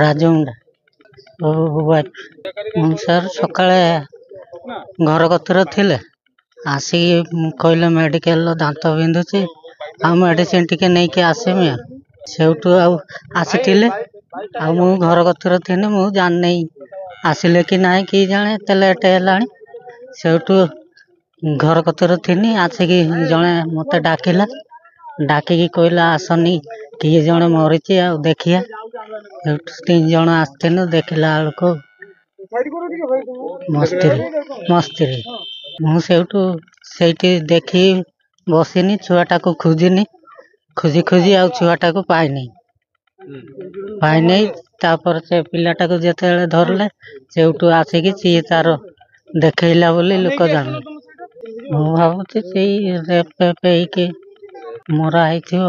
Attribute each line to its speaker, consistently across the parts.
Speaker 1: Rajamunda sir ସକାଳେ ଘର କତିରେ ଥିଲେ ଆସିକି କହିଲେ ମେଡ଼ିକାଲ ଦାନ୍ତ ବିନ୍ଧୁଛି ଆଉ ମେଡ଼ିସିନ ଟିକେ ନେଇକି ଆସିମି ସେଇଠୁ ଆଉ ଆସିଥିଲେ ଆଉ ମୁଁ ଘର କତିରେ ଥିଲି ମୁଁ ଜାଣିନି ଆସିଲେ କି ନାହିଁ କି ଜାଣେ ଏତେ ଲେଟ୍ ହେଲାଣି ସେଇଠୁ ଘର କତିରେ ଥିନି ଆସିକି ଜଣେ ମୋତେ ଡାକିକି କହିଲା ଆସନି କିଏ ଜଣେ ମରିଛି ଆଉ ଦେଖିଆ ସେଇଠୁ 3 ଜଣ ଆସିଥିଲୁ ଦେଖିଲା ବେଳକୁ ମୋ ସ୍ତ୍ରୀ ମୁଁ ସେଇଠି ଦେଖି ବସିନି ଛୁଆଟାକୁ ଖୋଜି ଆଉ ଛୁଆଟାକୁ ପାଇନି ତାପରେ ସେ ପିଲାଟାକୁ ଯେତେବେଳେ ଧରିଲେ ସେଇଠୁ ଆସିକି ସିଏ ତାର ଦେଖେଇଲା ବୋଲି ଲୋକ ଜାଣିଲେ ମୁଁ ଭାବୁଛି ସେଇ ରେପ୍ ହେଇକି ମରା ହେଇଥିବ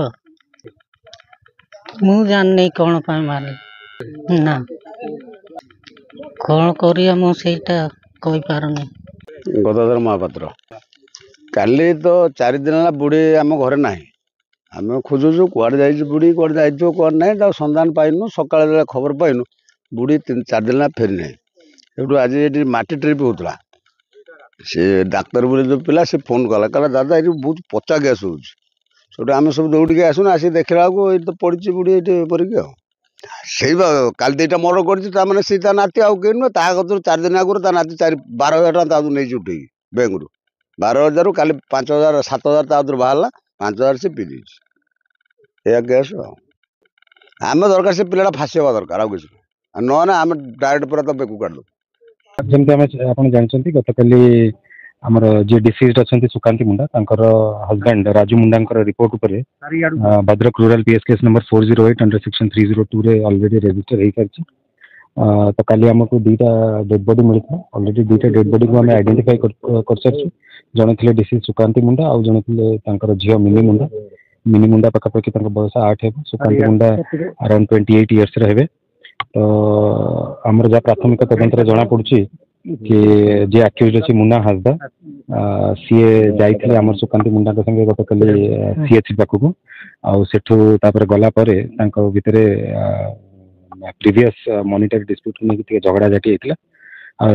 Speaker 1: ମୁଁ ଜାଣିନି କ'ଣ ପାଇଁ ମାରିଲି ନା କ'ଣ କରିବା ମୁଁ ସେଇଟା କହିପାରୁନି।
Speaker 2: ଗଦାଧର ମହାପାତ୍ର କାଲି ତ 4 ଦିନ ହେଲା ବୁଢ଼ୀ ଆମ ଘରେ ନାହିଁ ଆମେ ଖୋଜୁଛୁ କୁଆଡ଼େ ଯାଇଛି ବୁଢ଼ୀ କୁଆଡ଼େ ଯାଇଥିବ କୁଆଡ଼େ ନାହିଁ ତାକୁ ସନ୍ଧାନ ପାଇନୁ ସକାଳେ ବେଳେ ଖବର ପାଇନୁ ବୁଢ଼ୀ 4 ଦିନ ହେଲା ଫେରି ନାହିଁ ସେଇଠୁ ଆଜି ଏଠି ମାଟି ଟ୍ରିପ୍ ହେଉଥିଲା ସେ ଡାକ୍ତର ବୋଲି ଯେଉଁ ପିଲା ସେ ଫୋନ୍ କଲା କହିଲା ଦାଦା ଏଠି ବହୁତ ପଚା ଗ୍ୟାସ୍ ହେଉଛି ସେଇଠୁ ଆମେ ସବୁ ଦୌଡ଼ିକି ଆସିନୁ ଆସିକି ଦେଖିଲା ବେଳକୁ ଏଇଠି ତ ପଡ଼ିଛି ବୁଢ଼ୀ ଏଇଠି ପରିକି ଆଉ ସେଇ କାଲି 2ଟା ମର୍ଡର କରିଛି ତାମାନେ ସେ ତା ନାତି ଆଉ କେହି ନୁହେଁ ତା କତରୁ 4 ଦିନ ଆଗରୁ ତା ନାତି 12,000 ଟଙ୍କା ତାକୁ ନେଇଛି ଉଠେଇକି ବ୍ୟାଙ୍କରୁ 12,000ରୁ କାଲି 5,000 7,000 ତା କତରୁ ବାହାରିଲା 5,000 ସେ ପିଇ ଦେଇଛି ଏଇଆ ଗ୍ୟାସ୍ ଆଉ ଆମେ ଦରକାର ସେ ପିଲାଟା ଫାସି ହେବା ଦରକାର ଆଉ କିଛି ନହେଲେ ଆମେ ଡାଇରେକ୍ଟ ପୁରା ତ ବେକୁ କାଟିଦେବୁ।
Speaker 3: ଯେମିତି ଆପଣ ଜାଣିଛନ୍ତି ଗତକାଲି ଆମର ଯିଏ ଡିସିଜ୍ଡ ଅଛନ୍ତି ସୁକାନ୍ତି ମୁଣ୍ଡା ତାଙ୍କର ହଜବେଣ୍ଡ ରାଜୁ ମୁଣ୍ଡାଙ୍କର ରିପୋର୍ଟ ଉପରେ Bhadrak rural PS case number 408 under section 302 ରେ ଅଲରେଡି ରେଜିଷ୍ଟର ହେଇସାରିଛି। ତ କାଲି ଆମକୁ 2ଟା ଡେଡ୍ ବଡି ମିଳିଥିଲା ଅଲରେଡି 2ଟା ଡେଡ୍ ବଡିକୁ ଆମେ ଆଇଡେଣ୍ଟିଫାଇ କରିସାରିଛୁ ଜଣେ ଥିଲେ ଡିସିଜ୍ ସୁକାନ୍ତି ମୁଣ୍ଡା ଆଉ ଜଣେ ଥିଲେ ତାଙ୍କର ଝିଅ ମିନି ମୁଣ୍ଡା ପାଖାପାଖି ତାଙ୍କ ବୟସ 8 ହେବ ସୁକାନ୍ତି ମୁଣ୍ଡା ଆରାଉଣ୍ଡ 28 ଇୟର୍ସର ହେବେ। ତ ଆମର ଯାହା ପ୍ରାଥମିକ ତଦନ୍ତରେ ଜଣା ପଡୁଛି कि जे आक्यूज अच्छी मुन्ना हासदा सीए जाइए आम सुकांति मुंडा संगे गतकाली सीएचसी पाखक आठू गला भितर प्रीवियस मॉनिटरी डिस्प्यूट नहीं झगड़ा झाटी होता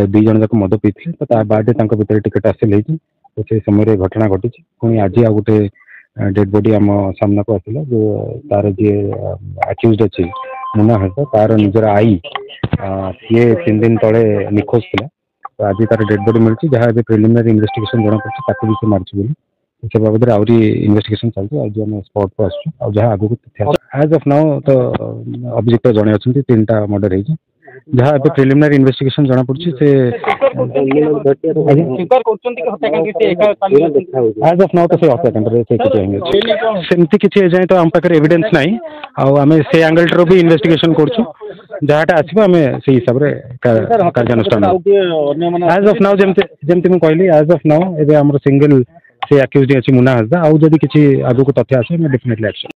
Speaker 3: 2 जन जाक मद पीते तो बादे भितर टिकेट हासिल होती से समय घटना घटी पुणी आज आ गोटे डेड बॉडी आम सामना को आसला जो तार जी आक्यूज अच्छी मुन्ना हासदा तार निजर आई सी 3 दिन तले निखोज था तो आज तार डेड बॉडी मिलती जहाँ प्रिलिमिनरी इन्वेस्टिगेशन जना पड़े भी से मार्च बोली से बाबद आहरी इन्वेस्टिगेशन चलती आज आम स्पॉट को आसू जहाँ आगे एज ऑफ नाउ तो अभियुक्त जड़े अच्छा 3टा मर्डर हो जहाँ प्रिलिमिनरी इन्वेस्टिगेशन जना पड़ी से एज ऑफ नाउ तो से हत्याकांड सेमती किसी एजाए तो आम पाखे एविडेंस ना आम से एंगल रू भी इन्वेस्टिगेशन करूँ जहाँटा आसो आम से हिसाब से कार्यानुष्ठान एज ऑफ नाउ जमती मुझे कहली एज ऑफ नाउ एवं सिंगल से आक्यूज अच्छी मुन्ना हासदा आउ जदि किसी आगू तथ्य आसे डेफिनेटली एक्शन।